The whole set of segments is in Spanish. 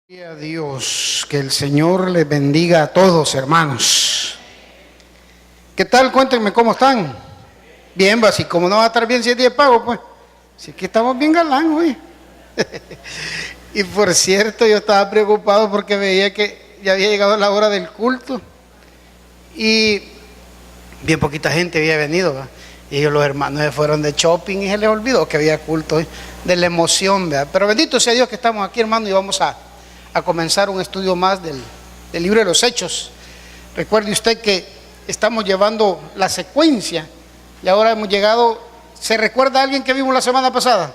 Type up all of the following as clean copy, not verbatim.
Gloria a Dios, que el Señor les bendiga a todos, hermanos. ¿Qué tal? Cuéntenme cómo están. Bien, pues, y como no va a estar bien si es día de pago, pues. Así que estamos bien galán hoy. Y por cierto, yo estaba preocupado porque veía que ya había llegado la hora del culto y bien poquita gente había venido, ¿verdad? Y ellos, los hermanos, se fueron de shopping y se les olvidó que había culto hoy, de la emoción, ¿verdad? Pero bendito sea Dios que estamos aquí, hermano, y vamos a comenzar un estudio más del libro de los Hechos. Recuerde usted que estamos llevando la secuencia y ahora hemos llegado. ¿Se recuerda a alguien que vimos la semana pasada?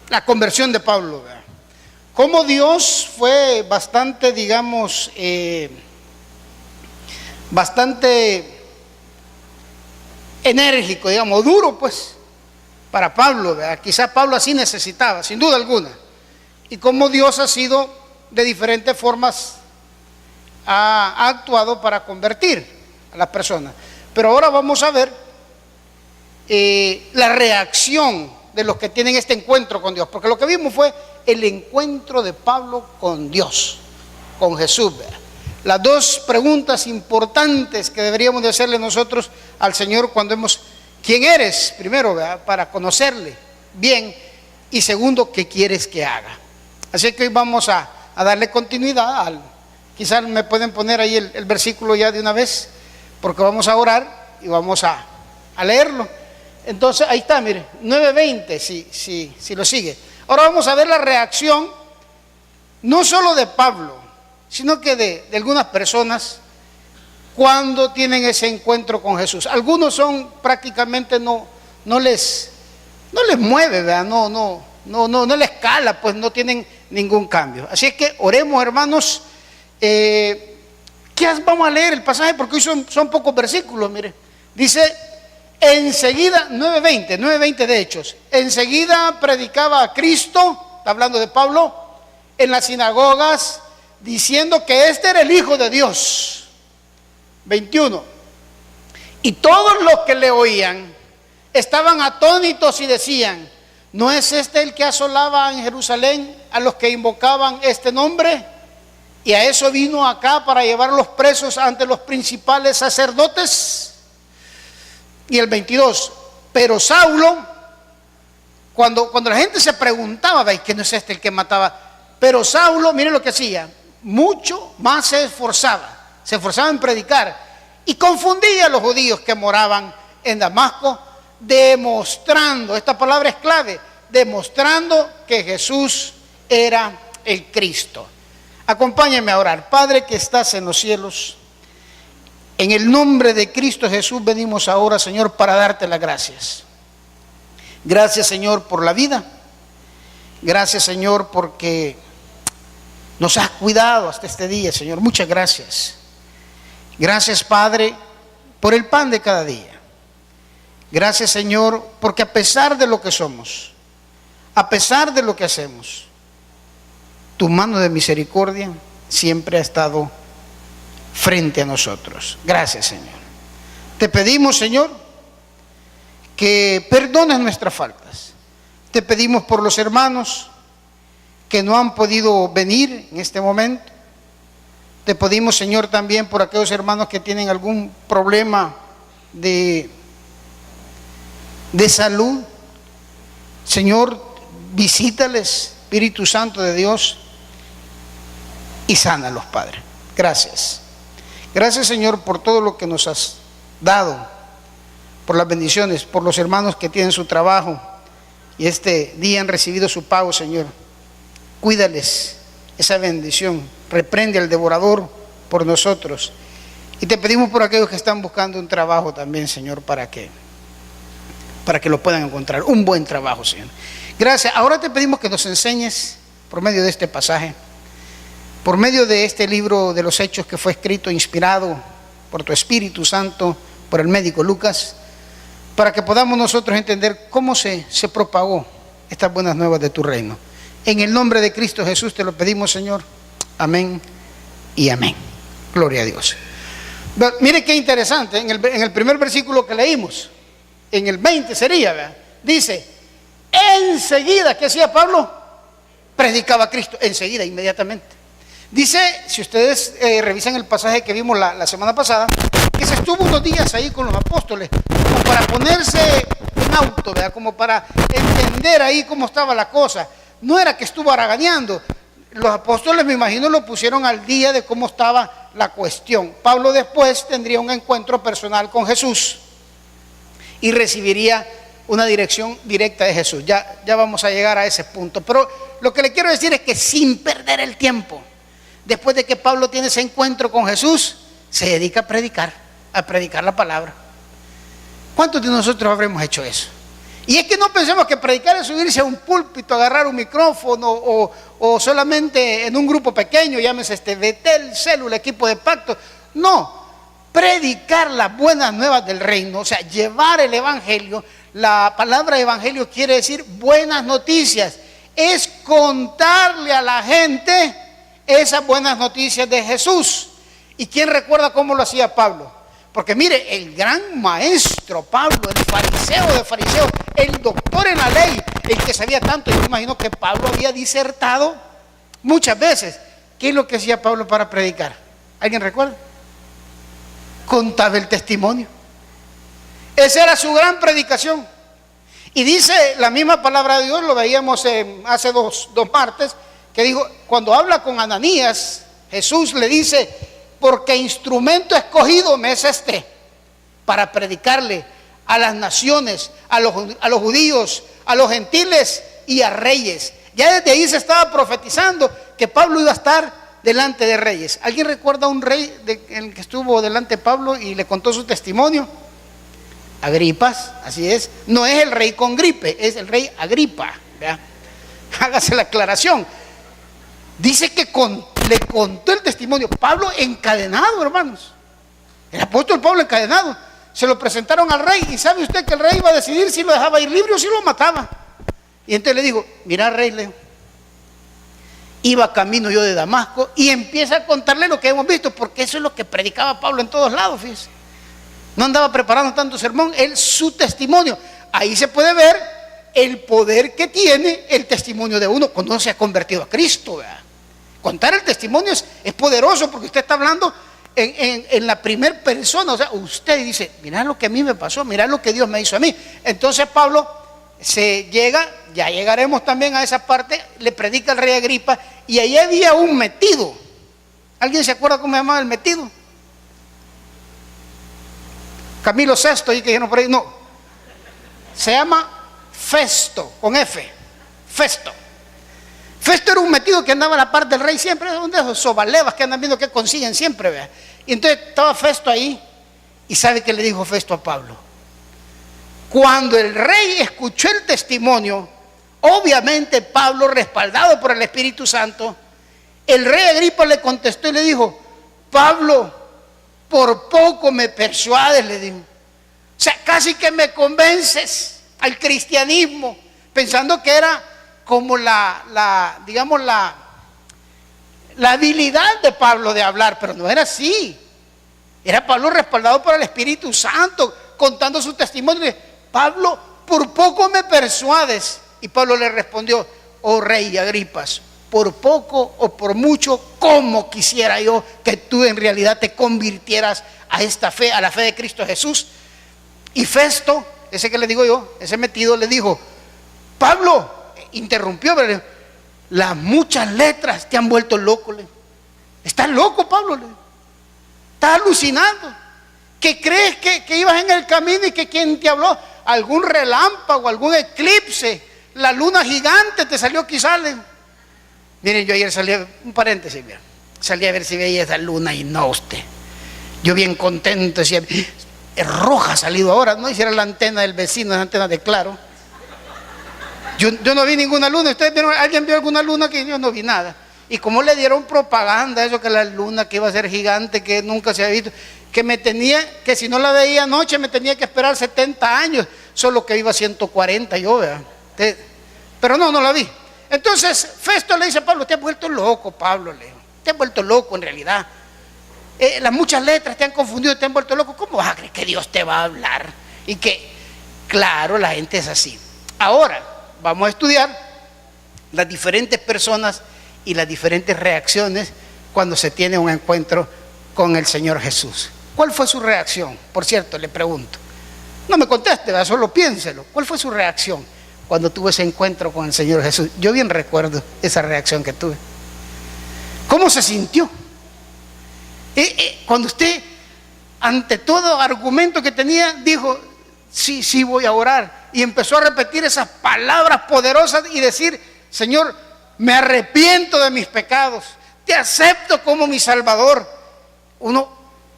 La conversión de Pablo, ¿verdad? Cómo Dios fue bastante, digamos, bastante enérgico, digamos, duro, pues, para Pablo, ¿verdad? Quizás Pablo así necesitaba, sin duda alguna. Y cómo Dios ha sido de diferentes formas, ha actuado para convertir a las personas. Pero ahora vamos a ver la reacción de los que tienen este encuentro con Dios. Porque lo que vimos fue el encuentro de Pablo con Dios, con Jesús, ¿verdad? Las dos preguntas importantes que deberíamos de hacerle nosotros al Señor cuando hemos: ¿quién eres? Primero, ¿verdad? Para conocerle bien. Y segundo, ¿qué quieres que haga? Así que hoy vamos a darle continuidad quizás me pueden poner ahí el versículo ya de una vez, porque vamos a orar y vamos a leerlo. Entonces ahí está, mire, 9:20, si lo sigue. Ahora vamos a ver la reacción no solo de Pablo, sino que de algunas personas cuando tienen ese encuentro con Jesús. Algunos son prácticamente no les mueve, ¿verdad? No les cala, pues no tienen ningún cambio. Así es que oremos, hermanos. ¿Qué vamos a leer el pasaje? Porque hoy son pocos versículos, mire. Dice: enseguida, 9:20 de Hechos, enseguida predicaba a Cristo, está hablando de Pablo, en las sinagogas, diciendo que este era el Hijo de Dios. 21. Y todos los que le oían estaban atónitos y decían: ¿no es este el que asolaba en Jerusalén a los que invocaban este nombre? Y a eso vino acá, para llevar los presos ante los principales sacerdotes. Y el 22, pero Saulo, cuando la gente se preguntaba: ¿veis que no es este el que mataba? Pero Saulo, miren lo que hacía, mucho más se esforzaba en predicar y confundía a los judíos que moraban en Damasco, demostrando, esta palabra es clave, demostrando que Jesús era el Cristo. Acompáñenme a orar. Padre que estás en los cielos, en el nombre de Cristo Jesús venimos ahora, Señor, para darte las gracias. Gracias, Señor, por la vida. Gracias, Señor, porque nos has cuidado hasta este día, Señor. Muchas gracias. Gracias, Padre, por el pan de cada día. Gracias, Señor, porque a pesar de lo que somos, a pesar de lo que hacemos, tu mano de misericordia siempre ha estado frente a nosotros. Gracias, Señor. Te pedimos, Señor, que perdones nuestras faltas. Te pedimos por los hermanos que no han podido venir en este momento. Te pedimos, Señor, también por aquellos hermanos que tienen algún problema de salud. Señor, visítales, Espíritu Santo de Dios, y sánalos, Padre. Gracias. Gracias, Señor, por todo lo que nos has dado, por las bendiciones, por los hermanos que tienen su trabajo y este día han recibido su pago, Señor. Cuídales esa bendición. Reprende al devorador por nosotros. Y te pedimos por aquellos que están buscando un trabajo también, Señor, para que lo puedan encontrar, un buen trabajo, Señor. Gracias. Ahora te pedimos que nos enseñes por medio de este pasaje, por medio de este libro de los Hechos que fue escrito, inspirado por tu Espíritu Santo, por el médico Lucas, para que podamos nosotros entender cómo se propagó estas buenas nuevas de tu reino. En el nombre de Cristo Jesús te lo pedimos, Señor. Amén y amén. Gloria a Dios. Mire qué interesante, en el primer versículo que leímos, en el 20 sería, ¿verdad? Dice: enseguida, ¿qué hacía Pablo? predicaba a Cristo enseguida, inmediatamente. Dice, si ustedes revisan el pasaje que vimos la semana pasada, que se estuvo unos días ahí con los apóstoles, como para ponerse en auto, ¿verdad? Como para entender ahí cómo estaba la cosa. No era que estuvo haraganeando. Los apóstoles, me imagino, lo pusieron al día de cómo estaba la cuestión. Pablo después tendría un encuentro personal con Jesús y recibiría una dirección directa de Jesús. Ya vamos a llegar a ese punto. Pero lo que le quiero decir es que sin perder el tiempo, después de que Pablo tiene ese encuentro con Jesús, se dedica a predicar la palabra. ¿Cuántos de nosotros habremos hecho eso? Y es que no pensemos que predicar es subirse a un púlpito, agarrar un micrófono o solamente en un grupo pequeño, llámese Betel, célula, equipo de pacto. No, predicar las buenas nuevas del reino, o sea, llevar el evangelio. La palabra evangelio quiere decir buenas noticias. Es contarle a la gente esas buenas noticias de Jesús. ¿Y quién recuerda cómo lo hacía Pablo? Porque mire, el gran maestro Pablo, el fariseo de fariseos, el doctor en la ley, el que sabía tanto, yo me imagino que Pablo había disertado muchas veces. ¿Qué es lo que hacía Pablo para predicar? ¿Alguien recuerda? Contaba el testimonio. Esa era su gran predicación. Y dice la misma palabra de Dios, lo veíamos hace dos martes, que dijo, cuando habla con Ananías, Jesús le dice, porque instrumento escogido me es este, para predicarle a las naciones, a los judíos, a los gentiles y a reyes. Ya desde ahí se estaba profetizando que Pablo iba a estar delante de reyes. ¿Alguien recuerda a un rey el que estuvo delante de Pablo y le contó su testimonio? Agripas, así es. No es el rey con gripe, es el rey Agripa, ¿verdad? Hágase la aclaración. Dice que le contó el testimonio. Pablo encadenado, hermanos. El apóstol Pablo encadenado. Se lo presentaron al rey y sabe usted que el rey iba a decidir si lo dejaba ir libre o si lo mataba. Y entonces le dijo, mira rey, Leo, iba camino yo de Damasco, y empieza a contarle lo que hemos visto, porque eso es lo que predicaba Pablo en todos lados, fíjese. No andaba preparando tanto sermón, él su testimonio. Ahí se puede ver el poder que tiene el testimonio de uno cuando uno se ha convertido a Cristo, ¿verdad? Contar el testimonio es poderoso, porque usted está hablando en la primera persona. O sea, usted dice, mira lo que a mí me pasó, mira lo que Dios me hizo a mí. Entonces Pablo ya llegaremos también a esa parte, le predica al rey Agripa, y ahí había un metido. ¿Alguien se acuerda cómo se llamaba el metido? Camilo VI, y que dijeron por ahí, no, se llama Festo, con F, Festo. Festo era un metido que andaba a la par del rey siempre, uno de esos sobalevas que andan viendo qué consiguen siempre, ¿vea? Y entonces estaba Festo ahí, y ¿sabe qué le dijo Festo a Pablo? Cuando el rey escuchó el testimonio, obviamente Pablo, respaldado por el Espíritu Santo, el rey Agripa le contestó y le dijo, Pablo, por poco me persuades, le dijo. O sea, casi que me convences al cristianismo, pensando que era como digamos la habilidad de Pablo de hablar, pero no era así. Era Pablo respaldado por el Espíritu Santo, contando su testimonio. Pablo, por poco me persuades. Y Pablo le respondió, oh rey Agripas, por poco o por mucho, como quisiera yo que tú en realidad te convirtieras a esta fe, a la fe de Cristo Jesús. Y Festo, ese que le digo yo, ese metido, le dijo, Pablo, interrumpió, pero las muchas letras te han vuelto loco. ¿Estás loco, Pablo? ¿Estás alucinando? ¿Que crees que ibas en el camino y que quien te habló, algún relámpago, algún eclipse, la luna gigante te salió quizás? Miren, yo ayer salí, un paréntesis, salí a ver si veía esa luna y no usted. Yo bien contento, decía, es roja ha salido ahora, no hiciera la antena del vecino, la antena de Claro. Yo no vi ninguna luna. ¿Ustedes vieron? ¿Alguien vio alguna luna? Que yo no vi nada. Y como le dieron propaganda, eso que la luna que iba a ser gigante, que nunca se había visto, que si no la veía anoche me tenía que esperar 70 años, solo que iba a 140 yo, ¿verdad? Pero no la vi. Entonces Festo le dice a Pablo, te has vuelto loco, Pablo, te has vuelto loco en realidad. Las muchas letras te han confundido, te han vuelto loco. ¿Cómo vas a creer que Dios te va a hablar? Y que, claro, la gente es así. Ahora vamos a estudiar las diferentes personas y las diferentes reacciones cuando se tiene un encuentro con el Señor Jesús. ¿Cuál fue su reacción? Por cierto, le pregunto. No me conteste, solo piénselo. ¿Cuál fue su reacción cuando tuvo ese encuentro con el Señor Jesús? Yo bien recuerdo esa reacción que tuve. ¿Cómo se sintió? Cuando usted, ante todo argumento que tenía, dijo, sí voy a orar. Y empezó a repetir esas palabras poderosas y decir, Señor, me arrepiento de mis pecados. Te acepto como mi Salvador.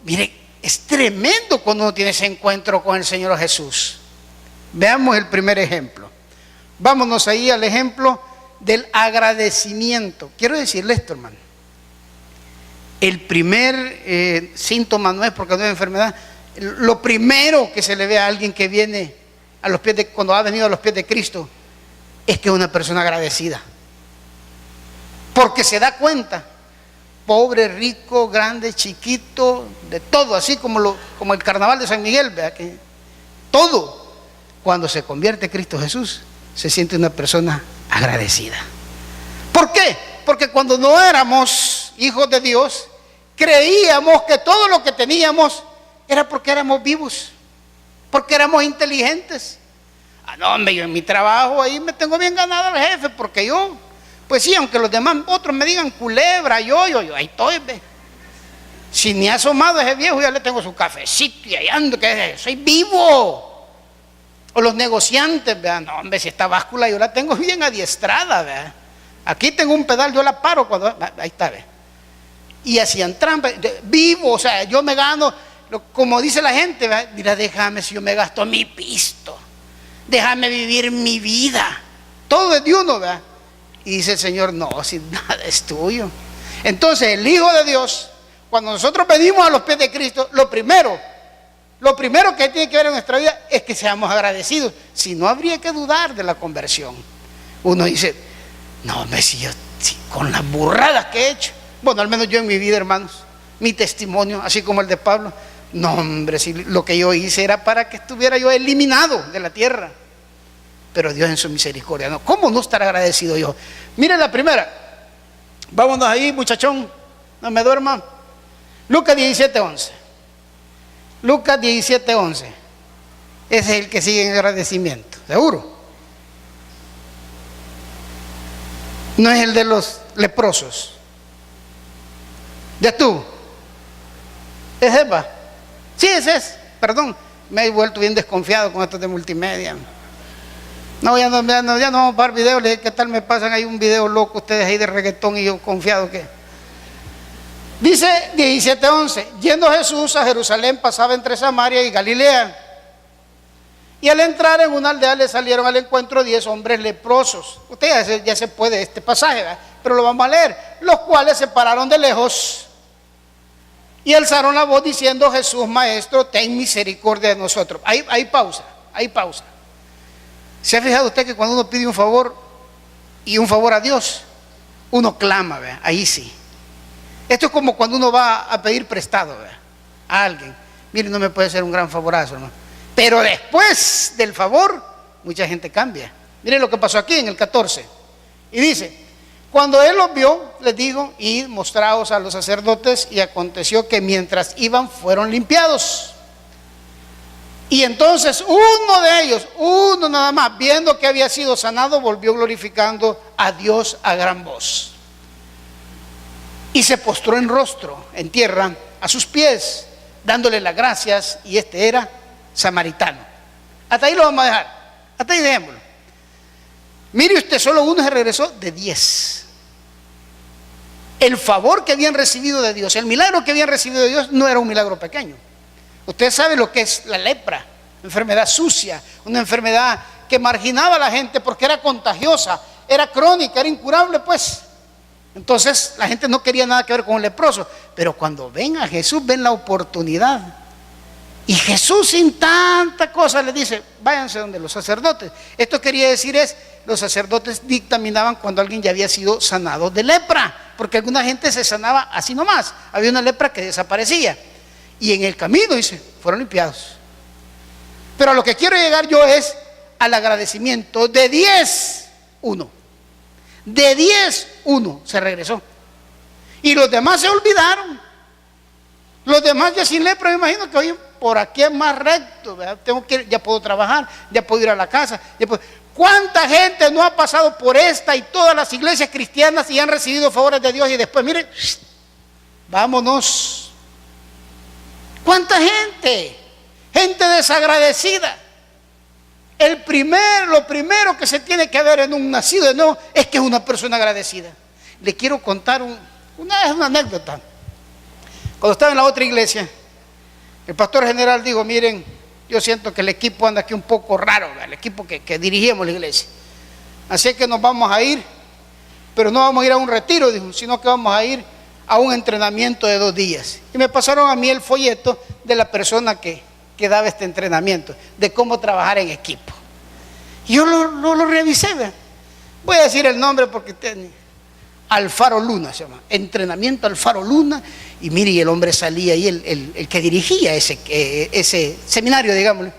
Mire, es tremendo cuando uno tiene ese encuentro con el Señor Jesús. Veamos el primer ejemplo. Vámonos ahí al ejemplo del agradecimiento. Quiero decirle esto, hermano. El primer síntoma no es porque no es enfermedad. Lo primero que se le ve a alguien que viene a los pies cuando ha venido a los pies de Cristo, es que es una persona agradecida. Porque se da cuenta, pobre, rico, grande, chiquito, de todo, así como el carnaval de San Miguel, ¿verdad? Que todo, cuando se convierte en Cristo Jesús, se siente una persona agradecida. ¿Por qué? Porque cuando no éramos hijos de Dios, creíamos que todo lo que teníamos era porque éramos vivos, porque éramos inteligentes. No, hombre, yo en mi trabajo ahí me tengo bien ganado al jefe, porque yo, pues sí, aunque los demás otros me digan culebra, yo, ahí estoy, ve. Si ni ha asomado ese viejo, ya le tengo su cafecito y ahí ando, que soy vivo. O los negociantes, vean, no, hombre, si esta báscula yo la tengo bien adiestrada, vean. Aquí tengo un pedal, yo la paro cuando, ahí está, ve. Y hacían trampa, vivo, o sea, yo me gano, como dice la gente, ¿verdad? Mira, déjame si yo me gasto mi pisto, déjame vivir mi vida, todo es de uno, ¿verdad? Y dice el Señor, no, si nada es tuyo. Entonces el Hijo de Dios, cuando nosotros venimos a los pies de Cristo, lo primero que tiene que ver en nuestra vida es que seamos agradecidos. Si no, habría que dudar de la conversión. Uno dice, no, hombre, si con las burradas que he hecho, bueno, al menos yo en mi vida, hermanos, mi testimonio, así como el de Pablo, no, hombre, si lo que yo hice era para que estuviera yo eliminado de la tierra. Pero Dios en su misericordia, no. ¿Cómo no estar agradecido yo? Mire la primera. Vámonos ahí, muchachón. No me duerma. Lucas 17:11. Lucas 17:11. Ese es el que sigue en agradecimiento. ¿Seguro? No es el de los leprosos. ¿Ya estuvo? ¿Ese va? Sí, ese es. Perdón, me he vuelto bien desconfiado con esto de multimedia. No, ya no vamos a ver videos. ¿Qué tal me pasan ahí un video loco ustedes ahí de reggaetón y yo confiado que? Dice 17:11. Yendo Jesús a Jerusalén, pasaba entre Samaria y Galilea. Y al entrar en una aldea le salieron al encuentro 10 hombres leprosos. Usted ya se puede este pasaje, ¿verdad? Pero lo vamos a leer. Los cuales se pararon de lejos y alzaron la voz diciendo, Jesús, Maestro, ten misericordia de nosotros. Ahí pausa. ¿Se ha fijado usted que cuando uno pide un favor y un favor a Dios, uno clama, ¿verdad? Ahí sí. Esto es como cuando uno va a pedir prestado, ¿verdad? A alguien. Mire, no me puede hacer un gran favorazo, hermano. Pero después del favor, mucha gente cambia. Mire lo que pasó aquí en el 14. Y dice, cuando él los vio, les dijo, id, mostraos a los sacerdotes, y aconteció que mientras iban fueron limpiados. Y entonces uno de ellos, uno nada más, viendo que había sido sanado, volvió glorificando a Dios a gran voz. Y se postró en rostro, en tierra, a sus pies, dándole las gracias, y este era samaritano. Hasta ahí lo vamos a dejar, hasta ahí dejémoslo. Mire usted, solo uno se regresó de 10. El favor que habían recibido de Dios, el milagro que habían recibido de Dios no era un milagro pequeño. Usted sabe lo que es la lepra, una enfermedad sucia, una enfermedad que marginaba a la gente porque era contagiosa, era crónica, era incurable, pues. Entonces la gente no quería nada que ver con el leproso. Pero cuando ven a Jesús, ven la oportunidad. Y Jesús, sin tanta cosa, les dice, váyanse donde los sacerdotes. Esto quería decir los sacerdotes dictaminaban cuando alguien ya había sido sanado de lepra, porque alguna gente se sanaba así nomás. Había una lepra que desaparecía. Y en el camino, dice, fueron limpiados. Pero a lo que quiero llegar yo es al agradecimiento de 10, 1. De 10, 1 se regresó. Y los demás se olvidaron. Los demás ya sin lepra, me imagino que oye, por aquí es más recto, ¿verdad? Tengo que ir, ya puedo trabajar, ya puedo ir a la casa. ¿Cuánta gente no ha pasado por esta y todas las iglesias cristianas y han recibido favores de Dios y después, miren, vámonos? ¿Cuánta gente? Gente desagradecida. Lo primero que se tiene que ver en un nacido de nuevo es que es una persona agradecida. Le quiero contar una anécdota. Cuando estaba en la otra iglesia, el pastor general dijo, miren, yo siento que el equipo anda aquí un poco raro, el equipo que dirigimos la iglesia. Así que nos vamos a ir, pero no vamos a ir a un retiro, dijo, sino que vamos a ir a un entrenamiento de 2 días. Y me pasaron a mí el folleto de la persona que daba este entrenamiento, de cómo trabajar en equipo. Y yo lo revisé, ¿verdad? Voy a decir el nombre porque Alfaro Luna se llama, entrenamiento Alfaro Luna. Y mire, y el hombre salía ahí, el que dirigía ese seminario, digámosle,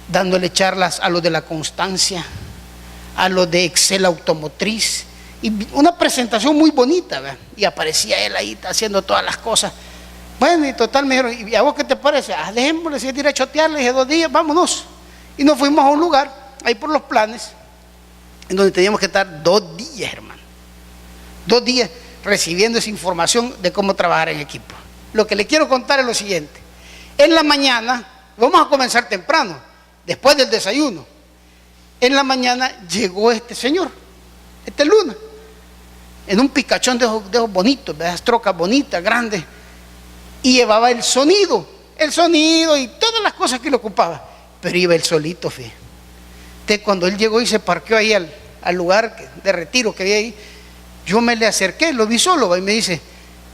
dándole charlas a los de la constancia, a los de Excel automotriz, y una presentación muy bonita, ¿verdad? Y aparecía él ahí haciendo todas las cosas. Bueno, y total me dijeron, ¿y a vos qué te parece? Dejémosle, si es ir a chotearle, dije 2 días, vámonos. Y nos fuimos a un lugar, ahí por los planes, en donde teníamos que estar 2 días, hermano. 2 días recibiendo esa información de cómo trabajar en equipo. Lo que le quiero contar es lo siguiente. En la mañana, vamos a comenzar temprano, después del desayuno. En la mañana llegó este señor, este Luna, en un picachón de ojos bonitos, de esas trocas bonitas, grandes, y llevaba el sonido y todas las cosas que le ocupaba, pero iba él solito, fíjate. Entonces, cuando él llegó y se parqueó ahí al lugar de retiro que había ahí, yo me le acerqué, lo vi solo, y me dice,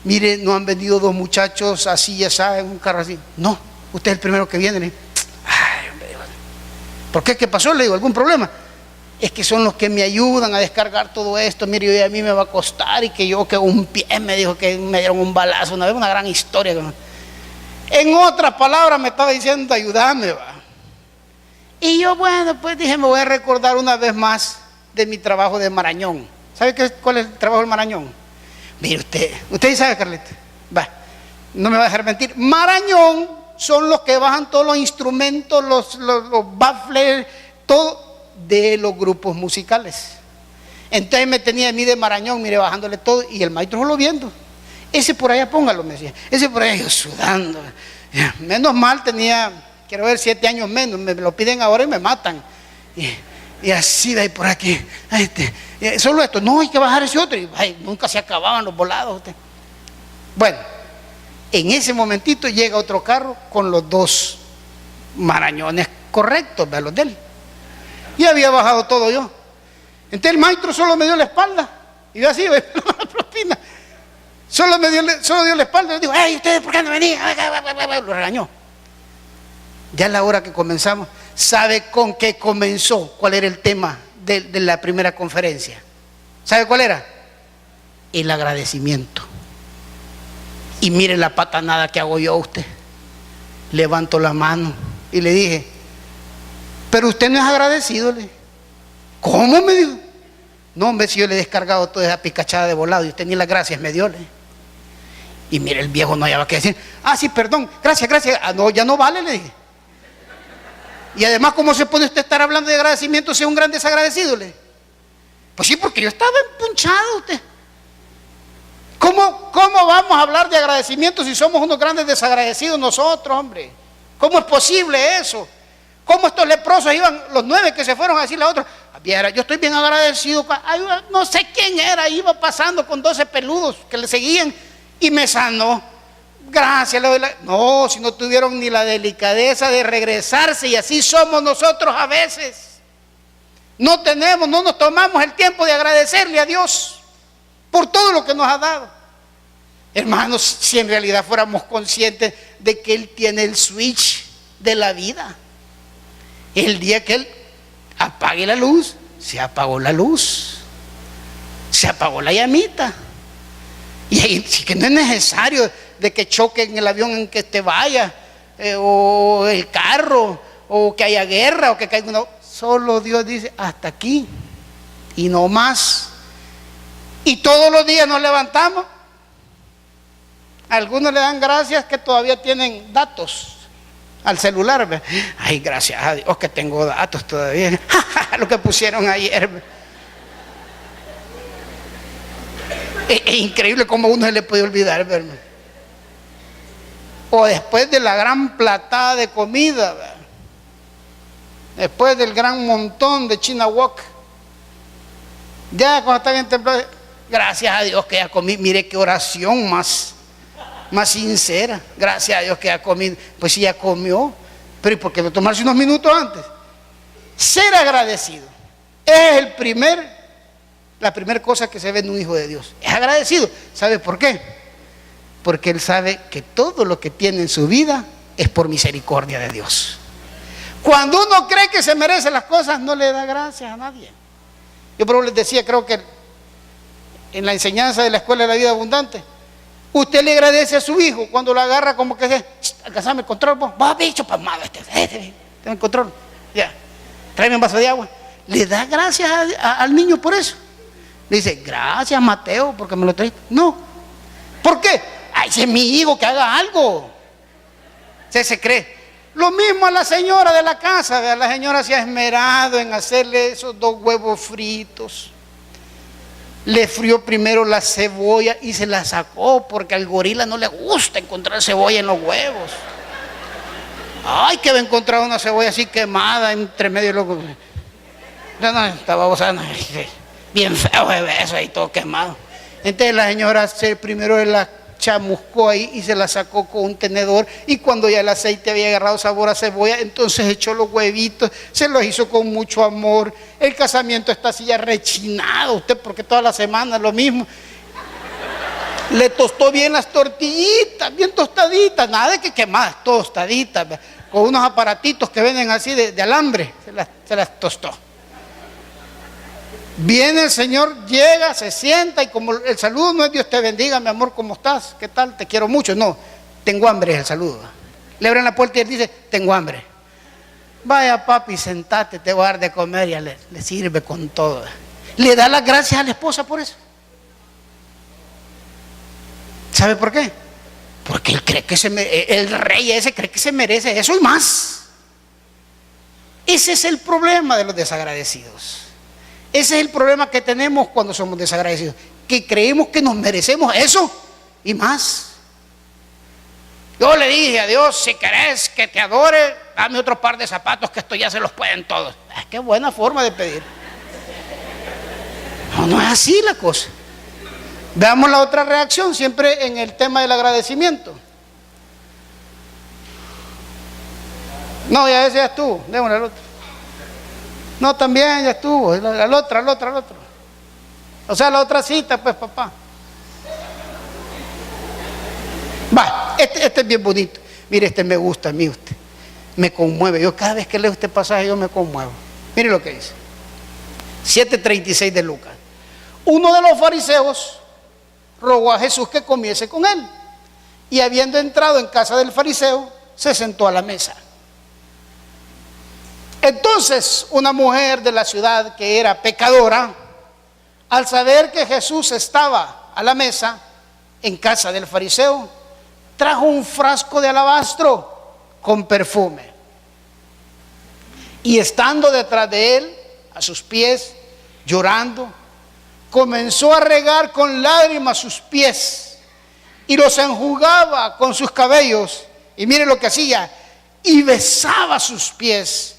mire, no han venido 2 muchachos así, ya saben, un carro así. No, usted es el primero que viene. Ay, hombre, ¿por qué? ¿Qué pasó? Le digo, ¿algún problema? Es que son los que me ayudan a descargar todo esto. Mire, hoy a mí me va a costar, y que un pie me dijo que me dieron un balazo una vez, una gran historia. En otras palabras me estaba diciendo, ayúdame, va. Y yo, bueno, pues dije, me voy a recordar una vez más de mi trabajo de Marañón. ¿Sabe cuál es el trabajo del Marañón? Mire usted sabe, Carlita, va, no me va a dejar mentir. Marañón son los que bajan todos los instrumentos, los baffles, todo de los grupos musicales. Entonces me tenía a mí de Marañón, mire, bajándole todo, y el maestro solo viendo. Ese por allá póngalo, me decía. Ese por allá, yo sudando. Menos mal tenía, quiero ver, 7 años menos, me lo piden ahora y me matan. Y así de ahí por aquí, solo esto, no, hay que bajar ese otro, y nunca se acababan los volados. Bueno, en ese momentito llega otro carro con los 2 marañones correctos, de los de él. Y había bajado todo yo. Entonces el maestro solo me dio la espalda, y yo así, la propina. Solo dio la espalda y dijo, ¡ay, ustedes por qué no venían! Lo regañó. Ya a la hora que comenzamos, ¿sabe con qué comenzó? ¿Cuál era el tema de la primera conferencia? ¿Sabe cuál era? El agradecimiento. Y mire la patanada que hago yo a usted. Levanto la mano y le dije, pero usted no es agradecido. Le dije, ¿cómo? Me dijo. No, hombre, si yo le he descargado toda esa picachada de volado y usted ni las gracias me dio. Le dije. Y mire, el viejo no hallaba qué decir. Sí, perdón, gracias. No, ya no vale, le dije. Y además, ¿cómo se puede usted estar hablando de agradecimiento si es un gran desagradecido? Le dije. Pues sí, porque yo estaba empunchado usted. ¿Cómo vamos a hablar de agradecimiento si somos unos grandes desagradecidos nosotros, hombre? ¿Cómo es posible eso? ¿Cómo estos leprosos iban, los 9 que se fueron a decirle a otros? Yo estoy bien agradecido. No sé quién era, iba pasando con 12 peludos que le seguían y me sanó. Gracias. No, si no tuvieron ni la delicadeza de regresarse, y así somos nosotros a veces. No nos tomamos el tiempo de agradecerle a Dios por todo lo que nos ha dado. Hermanos, si en realidad fuéramos conscientes de que Él tiene el switch de la vida, el día que Él apague la luz, se apagó la luz, se apagó la llamita, y ahí sí que no es necesario de que choquen el avión en que te vaya, o el carro, o que haya guerra, o que caiga una. Solo Dios dice, hasta aquí, y no más. Y todos los días nos levantamos. Algunos le dan gracias que todavía tienen datos al celular. ¿Ve? Ay, gracias a Dios que tengo datos todavía. Lo que pusieron ayer. Es increíble cómo a uno se le puede olvidar, ¿verdad? O después de la gran platada de comida, ¿verdad? Después del gran montón de China Wok, ya cuando están en templo, gracias a Dios que ya comí. Mire qué oración más sincera. Gracias a Dios que ya comí. Pues sí, ya comió, pero ¿y por qué no tomarse unos minutos antes? Ser agradecido es la primera cosa que se ve en un hijo de Dios. Es agradecido. ¿Sabe por qué? Porque él sabe que todo lo que tiene en su vida es por misericordia de Dios. Cuando uno cree que se merece las cosas, no le da gracias a nadie. Yo por ejemplo les decía, creo que en la enseñanza de la Escuela de la Vida Abundante, usted le agradece a su hijo cuando lo agarra como que se, alcanzame el control, vos, bicho pasmado, ten el control, ya, tráeme un vaso de agua. Le da gracias al niño por eso. Le dice, gracias Mateo, porque me lo traes. No. ¿Por qué? Ay, ese es mi hijo, que haga algo. Se cree. Lo mismo a la señora de la casa, ¿verdad? La señora se ha esmerado en hacerle esos 2 huevos fritos. Le frió primero la cebolla y se la sacó porque al gorila no le gusta encontrar cebolla en los huevos. Ay, que va a encontrar una cebolla así quemada entre medio de los... No, estaba gozando. Bien feo eso ahí todo quemado. Entonces la señora primero la chamuscó ahí y se la sacó con un tenedor, y cuando ya el aceite había agarrado sabor a cebolla, entonces echó los huevitos, se los hizo con mucho amor. El casamiento está así ya rechinado, usted, porque toda la semana lo mismo. Le tostó bien las tortillitas, bien tostaditas, nada de que quemadas, tostaditas, con unos aparatitos que venden así de alambre, se las tostó. Viene el Señor, llega, se sienta, y como el saludo no es Dios te bendiga, mi amor, ¿cómo estás? ¿Qué tal? Te quiero mucho. No, tengo hambre es el saludo. Le abren la puerta y él dice, tengo hambre. Vaya papi, sentate, te voy a dar de comer, y le sirve con todo. Le da las gracias a la esposa por eso. ¿Sabe por qué? Porque él cree que el rey ese cree que se merece eso y más. Ese es el problema de los desagradecidos. Ese es el problema que tenemos cuando somos desagradecidos, que creemos que nos merecemos eso y más. Yo le dije a Dios, si querés que te adore, dame otro par de zapatos, que esto ya se los pueden todos. Qué buena forma de pedir. No es así la cosa. Veamos la otra reacción, siempre en el tema del agradecimiento. No, ya ese ya estuvo, démosle al otro. No, también ya estuvo, al otro. O sea, la otra cita, pues, papá. Va, este es bien bonito. Mire, este me gusta a mí, usted. Me conmueve. Yo cada vez que leo este pasaje, yo me conmuevo. Mire lo que dice. 7:36 de Lucas. Uno de los fariseos rogó a Jesús que comiese con él. Y habiendo entrado en casa del fariseo, se sentó a la mesa. Entonces una mujer de la ciudad que era pecadora, al saber que Jesús estaba a la mesa en casa del fariseo, trajo un frasco de alabastro con perfume. Y estando detrás de él, a sus pies, llorando, comenzó a regar con lágrimas sus pies y los enjugaba con sus cabellos. Y mire lo que hacía, y besaba sus pies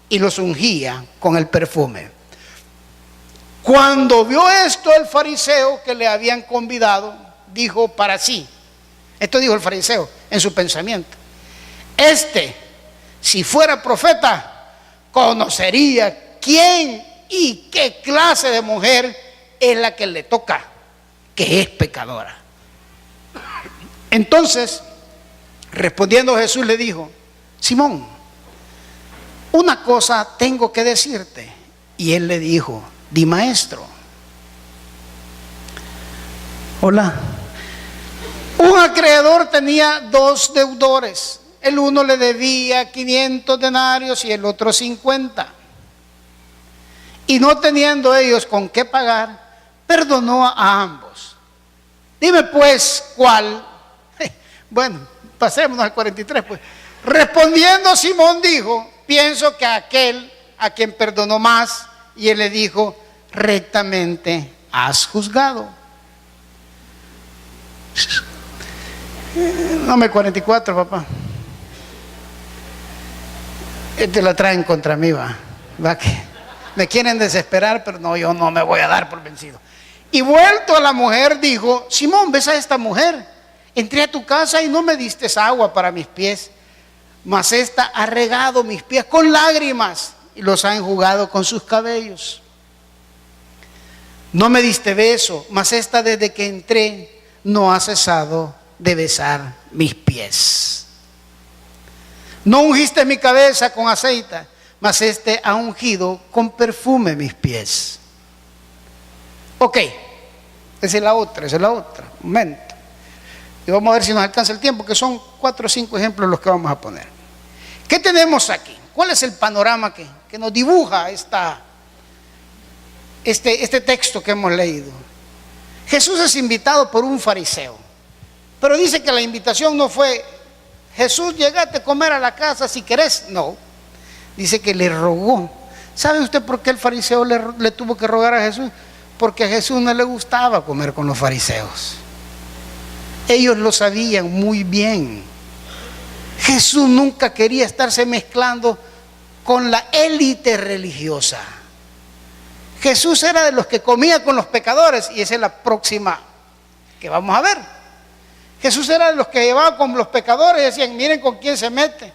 y los ungía con el perfume. Cuando vio esto el fariseo que le habían convidado, dijo para sí, esto dijo el fariseo en su pensamiento, si fuera profeta, conocería quién y qué clase de mujer es la que le toca, que es pecadora. Entonces, respondiendo Jesús le dijo, Simón, una cosa tengo que decirte. Y él le dijo, di maestro. Hola. Un acreedor tenía 2 deudores. El uno le debía 500 denarios y el otro 50. Y no teniendo ellos con qué pagar, perdonó a ambos. Dime pues cuál. Bueno, pasémonos al 43 pues. Respondiendo Simón dijo, pienso que aquel a quien perdonó más. Y él le dijo, rectamente has juzgado. Dame 44, papá. La traen contra mí, va que me quieren desesperar, pero no, yo no me voy a dar por vencido. Y vuelto a la mujer dijo, Simón, ¿ves a esta mujer? Entré a tu casa y no me diste agua para mis pies, mas esta ha regado mis pies con lágrimas y los ha enjugado con sus cabellos. No me diste beso, mas esta desde que entré no ha cesado de besar mis pies. No ungiste mi cabeza con aceite, mas este ha ungido con perfume mis pies. Ok, esa es la otra. Un momento. Y vamos a ver si nos alcanza el tiempo, que son 4 o 5 ejemplos los que vamos a poner. ¿Qué tenemos aquí? ¿Cuál es el panorama que nos dibuja este texto que hemos leído? Jesús es invitado por un fariseo, pero dice que la invitación no fue, Jesús, llegate a comer a la casa si querés. No, dice que le rogó. ¿Sabe usted por qué el fariseo le tuvo que rogar a Jesús? Porque a Jesús no le gustaba comer con los fariseos. Ellos lo sabían muy bien. Jesús nunca quería estarse mezclando con la élite religiosa. Jesús era de los que comía con los pecadores, y esa es la próxima que vamos a ver. Jesús era de los que llevaba con los pecadores y decían, miren con quién se mete.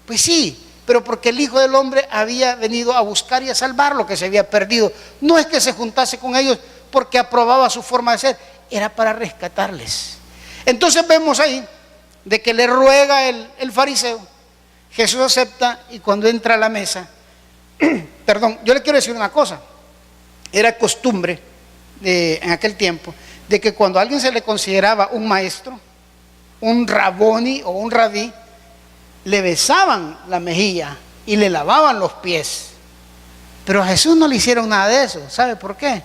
Pues sí, pero porque el Hijo del Hombre había venido a buscar y a salvar lo que se había perdido. No es que se juntase con ellos porque aprobaba su forma de ser, era para rescatarles. Entonces vemos ahí de que le ruega el fariseo, Jesús acepta, y cuando entra a la mesa, perdón, yo le quiero decir una cosa, era costumbre en aquel tiempo, de que cuando a alguien se le consideraba un maestro, un raboni o un rabí, le besaban la mejilla y le lavaban los pies. Pero a Jesús no le hicieron nada de eso. ¿Sabe por qué?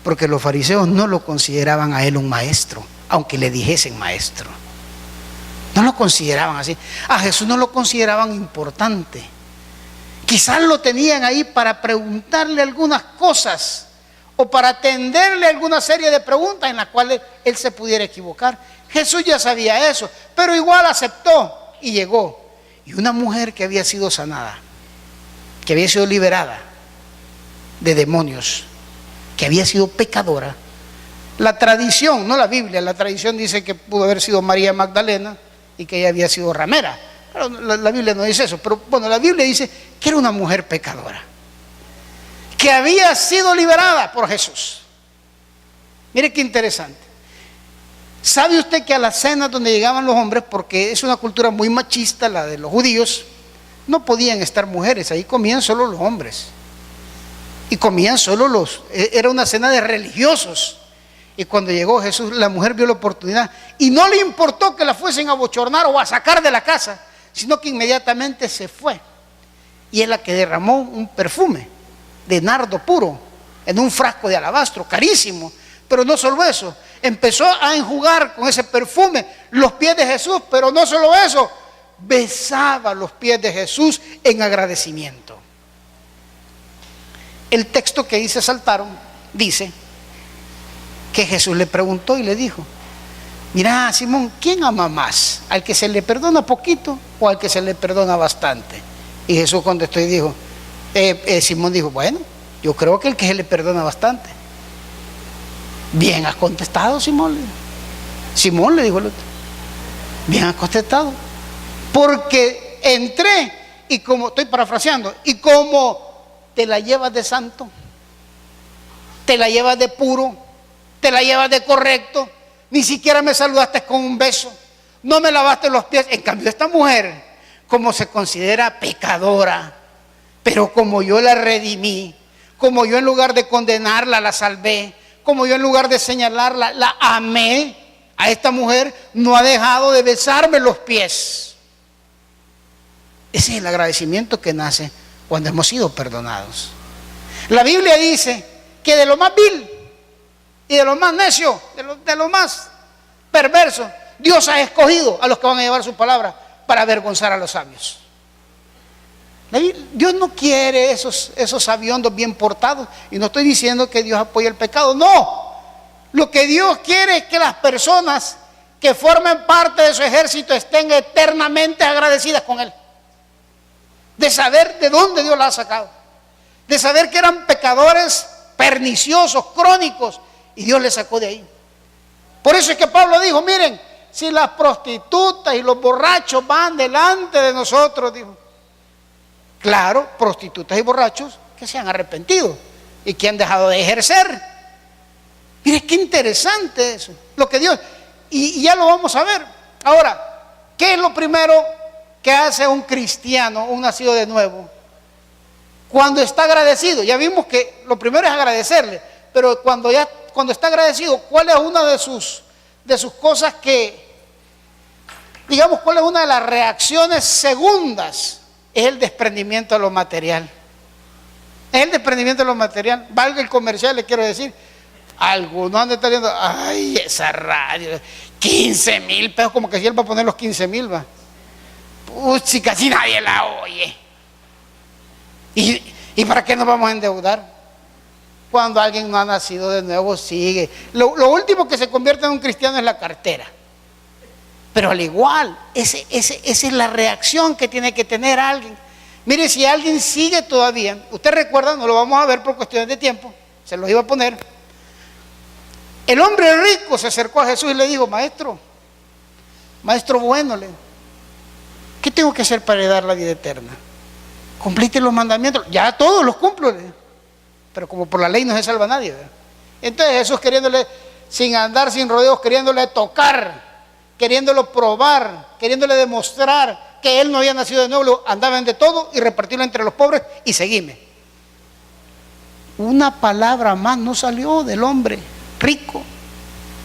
Porque los fariseos no lo consideraban a él un maestro, aunque le dijesen maestro. No lo consideraban así. A Jesús no lo consideraban importante. Quizás lo tenían ahí para preguntarle algunas cosas o para atenderle alguna serie de preguntas en las cuales él se pudiera equivocar. Jesús ya sabía eso, pero igual aceptó y llegó. Y una mujer que había sido sanada, que había sido liberada de demonios, que había sido pecadora. La tradición, no la Biblia, la tradición dice que pudo haber sido María Magdalena y que ella había sido ramera. Pero la Biblia no dice eso, pero bueno, la Biblia dice que era una mujer pecadora, que había sido liberada por Jesús. Mire qué interesante. ¿Sabe usted que a las cenas donde llegaban los hombres, porque es una cultura muy machista la de los judíos, no podían estar mujeres, ahí comían solo los hombres? Y comían solo era una cena de religiosos. Y cuando llegó Jesús, la mujer vio la oportunidad y no le importó que la fuesen a bochornar o a sacar de la casa, sino que inmediatamente se fue. Y es la que derramó un perfume de nardo puro en un frasco de alabastro, carísimo. Pero no solo eso, empezó a enjugar con ese perfume los pies de Jesús, pero no solo eso, besaba los pies de Jesús en agradecimiento. El texto que dice saltaron dice que Jesús le preguntó y le dijo, mira, Simón, ¿quién ama más? ¿Al que se le perdona poquito o al que se le perdona bastante? Y Jesús contestó y dijo, Simón dijo, bueno, yo creo que el que se le perdona bastante. Bien has contestado, Simón. Simón, le dijo el otro, bien has contestado, porque entré y como, estoy parafraseando, y como te la llevas de santo, te la llevas de puro, te la llevas de correcto, ni siquiera me saludaste con un beso, no me lavaste los pies. En cambio esta mujer, como se considera pecadora, pero como yo la redimí, como yo en lugar de condenarla la salvé, como yo en lugar de señalarla la amé, a esta mujer no ha dejado de besarme los pies. Ese es el agradecimiento que nace cuando hemos sido perdonados. La Biblia dice que de lo más vil y de lo más necio, de lo más perverso, Dios ha escogido a los que van a llevar su palabra para avergonzar a los sabios. Dios no quiere esos sabiondos bien portados. Y no estoy diciendo que Dios apoye el pecado, no. Lo que Dios quiere es que las personas que formen parte de su ejército estén eternamente agradecidas con Él. De saber de dónde Dios las ha sacado. De saber que eran pecadores perniciosos, crónicos, y Dios les sacó de ahí. Por eso es que Pablo dijo, miren, si las prostitutas y los borrachos van delante de nosotros, dijo, claro, prostitutas y borrachos que se han arrepentido y que han dejado de ejercer. Mire qué interesante eso, lo que Dios, y ya lo vamos a ver. Ahora, ¿qué es lo primero que hace un cristiano, un nacido de nuevo? Cuando está agradecido, ya vimos que lo primero es agradecerle, pero cuando está agradecido, ¿cuál es una de sus cosas que, digamos, cuál es una de las reacciones segundas? Es el desprendimiento de lo material. Es el desprendimiento de lo material. Valga el comercial, le quiero decir. Algunos han de estar viendo, ay, esa radio, 15,000 pesos, como que si él va a poner los 15,000, va. Si casi nadie la oye. ¿Y para qué nos vamos a endeudar? Cuando alguien no ha nacido de nuevo, sigue. Lo último que se convierte en un cristiano es la cartera. Pero al igual, esa es la reacción que tiene que tener alguien. Mire, si alguien sigue todavía, usted recuerda, no lo vamos a ver por cuestiones de tiempo, se los iba a poner. El hombre rico se acercó a Jesús y le dijo, maestro bueno, ¿qué tengo que hacer para heredar la vida eterna? Cumpliste los mandamientos, ya todos los cumplo, pero como por la ley no se salva nadie, ¿verdad? Entonces Jesús queriéndole, sin andar sin rodeos, queriéndole tocar, queriéndolo probar, queriéndole demostrar que él no había nacido de nuevo, andaban de todo y repartirlo entre los pobres y seguime. Una palabra más no salió del hombre rico,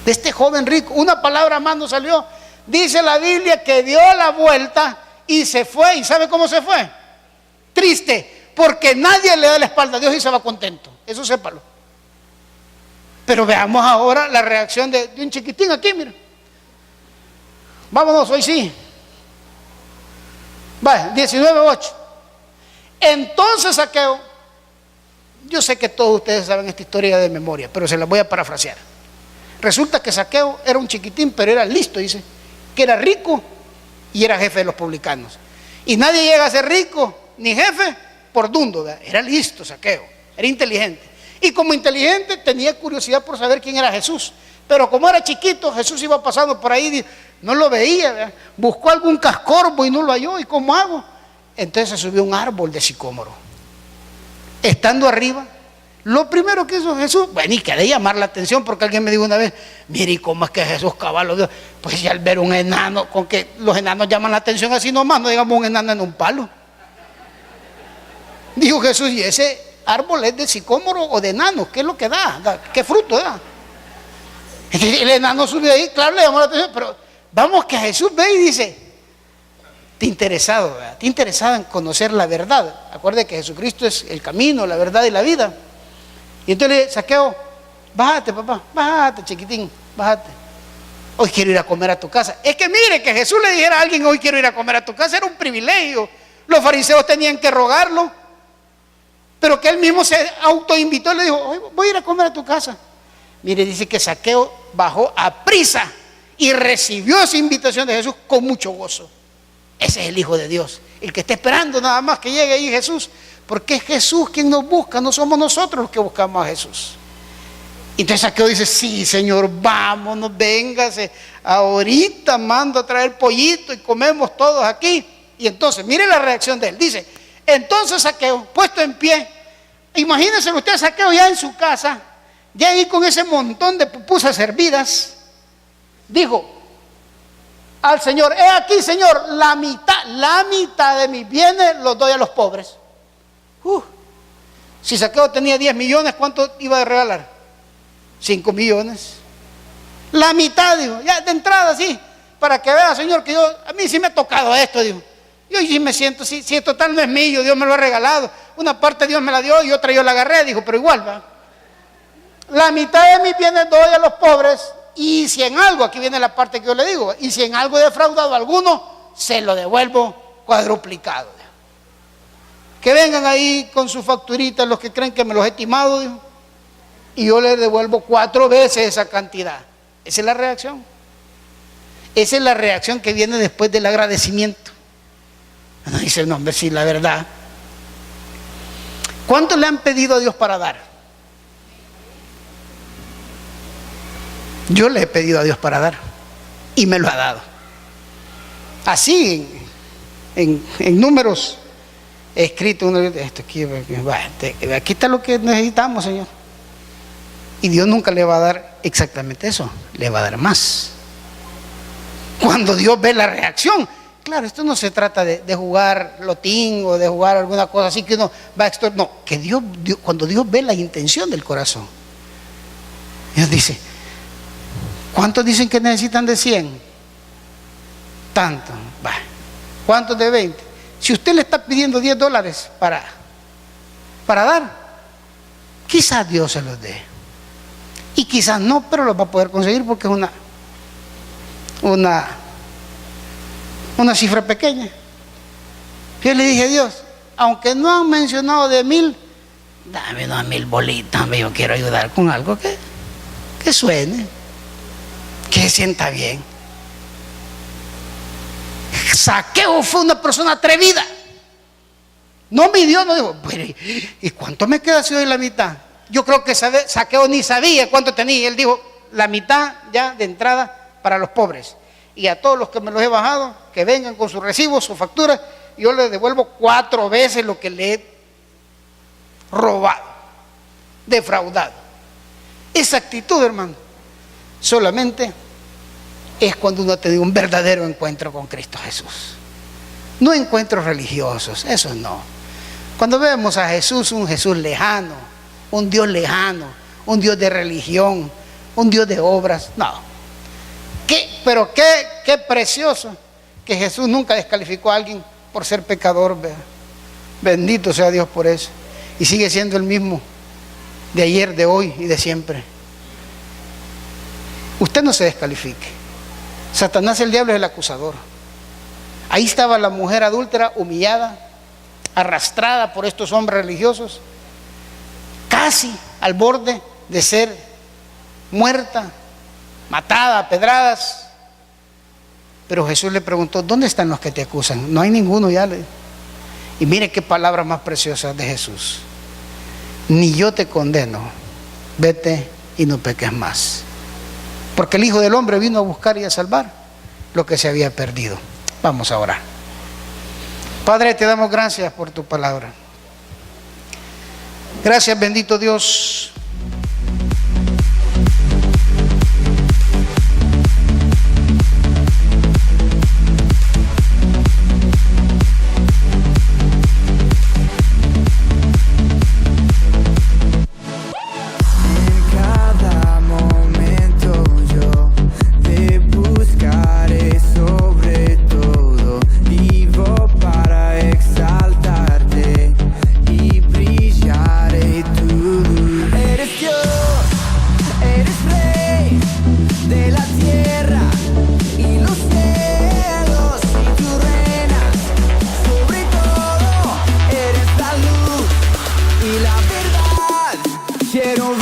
de este joven rico, una palabra más no salió. Dice la Biblia que dio la vuelta y se fue. ¿Y sabe cómo se fue? Triste, porque nadie le da la espalda a Dios y se va contento. Eso sépalo. Pero veamos ahora la reacción de un chiquitín aquí, mira. Vámonos, hoy sí. Vaya, 19:8. Entonces Zaqueo, yo sé que todos ustedes saben esta historia de memoria, pero se la voy a parafrasear. Resulta que Zaqueo era un chiquitín, pero era listo, dice, que era rico y era jefe de los publicanos. Y nadie llega a ser rico ni jefe por dundo, ¿verdad? Era listo Zaqueo, era inteligente. Y como inteligente tenía curiosidad por saber quién era Jesús. Pero como era chiquito, Jesús iba pasando por ahí, no lo veía, ¿verdad? Buscó algún cascorbo y no lo halló. ¿Y cómo hago? Entonces se subió a un árbol de sicómoro. Estando arriba, lo primero que hizo Jesús, bueno, y quería llamar la atención porque alguien me dijo una vez, mire, ¿y cómo es que Jesús caballo Dios? Pues ya al ver un enano, con que los enanos llaman la atención así nomás, no digamos un enano en un palo. Dijo Jesús, ¿y ese árbol es de sicómoro o de enano? ¿Qué es lo que da? ¿Qué fruto da? El enano subió ahí, claro, le llamó la atención, pero vamos que Jesús ve y dice, te interesado, ¿verdad? Te interesado en conocer la verdad. Acuérdate que Jesucristo es el camino, la verdad y la vida. Y entonces le dice, Zaqueo, bájate papá, bájate chiquitín, bájate. Hoy quiero ir a comer a tu casa. Es que mire, que Jesús le dijera a alguien, hoy quiero ir a comer a tu casa, era un privilegio. Los fariseos tenían que rogarlo, pero que él mismo se autoinvitó y le dijo, hoy voy a ir a comer a tu casa. Mire, dice que Zaqueo bajó a prisa y recibió esa invitación de Jesús con mucho gozo. Ese es el Hijo de Dios, el que está esperando nada más que llegue ahí Jesús, porque es Jesús quien nos busca, no somos nosotros los que buscamos a Jesús. Y entonces Zaqueo dice, sí Señor, vámonos, véngase, ahorita mando a traer pollito y comemos todos aquí. Y entonces, mire la reacción de él, dice, entonces Zaqueo, puesto en pie, imagínense usted Zaqueo ya en su casa, ya ahí con ese montón de pupusas servidas, dijo al Señor, he aquí Señor, la mitad de mis bienes los doy a los pobres. Si Zaqueo tenía 10 millones, ¿cuánto iba a regalar? 5 millones. La mitad, dijo, ya de entrada, sí, para que vea Señor, que a mí sí me ha tocado esto, dijo. Yo sí me siento, si total no es mío, Dios me lo ha regalado. Una parte Dios me la dio y otra yo la agarré, dijo, pero igual va. La mitad de mis bienes doy a los pobres, y si en algo, aquí viene la parte que yo le digo, y si en algo he defraudado a alguno, se lo devuelvo cuadruplicado. Que vengan ahí con su facturita los que creen que me los he timado, dijo, y yo les devuelvo 4 veces esa cantidad. Esa es la reacción. Esa es la reacción que viene después del agradecimiento. No dice el nombre, sí, la verdad. ¿Cuánto le han pedido a Dios para dar? Yo le he pedido a Dios para dar y me lo ha dado. Así, en números he escrito, aquí está lo que necesitamos, Señor. Y Dios nunca le va a dar exactamente eso, le va a dar más. Cuando Dios ve la reacción, claro, esto no se trata de jugar lotín o de jugar alguna cosa así que uno va a extorsionar. No, que Dios, cuando Dios ve la intención del corazón, Dios dice, ¿cuántos dicen que necesitan de 100? Tanto. ¿Cuántos de 20? Si usted le está pidiendo $10 para dar, quizás Dios se los dé. Y quizás no, pero los va a poder conseguir porque es una cifra pequeña. Yo le dije a Dios, aunque no han mencionado de 1000, dame unas 1000 bolitas, yo quiero ayudar con algo que suene, que se sienta bien. Saqueo fue una persona atrevida. No midió, no dijo, ¿y cuánto me queda si doy la mitad? Yo creo que Saqueo ni sabía cuánto tenía. Él dijo, la mitad ya de entrada para los pobres. Y a todos los que me los he bajado, que vengan con sus recibos, sus facturas, yo les devuelvo 4 veces lo que le he robado, defraudado. Esa actitud, hermano, solamente es cuando uno ha tenido un verdadero encuentro con Cristo Jesús. No encuentros religiosos, eso no. Cuando vemos a Jesús, un Jesús lejano, un Dios lejano, un Dios de religión, un Dios de obras, no. Pero qué precioso que Jesús nunca descalificó a alguien por ser pecador, ¿verdad? Bendito sea Dios por eso. Y sigue siendo el mismo de ayer, de hoy y de siempre. Usted no se descalifique. Satanás, el diablo, es el acusador. Ahí estaba la mujer adúltera, humillada, arrastrada por estos hombres religiosos, casi al borde de ser muerta, matada a pedradas. Pero Jesús le preguntó, ¿dónde están los que te acusan? No hay ninguno ya. Y mire qué palabras más preciosas de Jesús. Ni yo te condeno, vete y no peques más. Porque el Hijo del Hombre vino a buscar y a salvar lo que se había perdido. Vamos a orar. Padre, te damos gracias por tu palabra. Gracias, bendito Dios. Quiero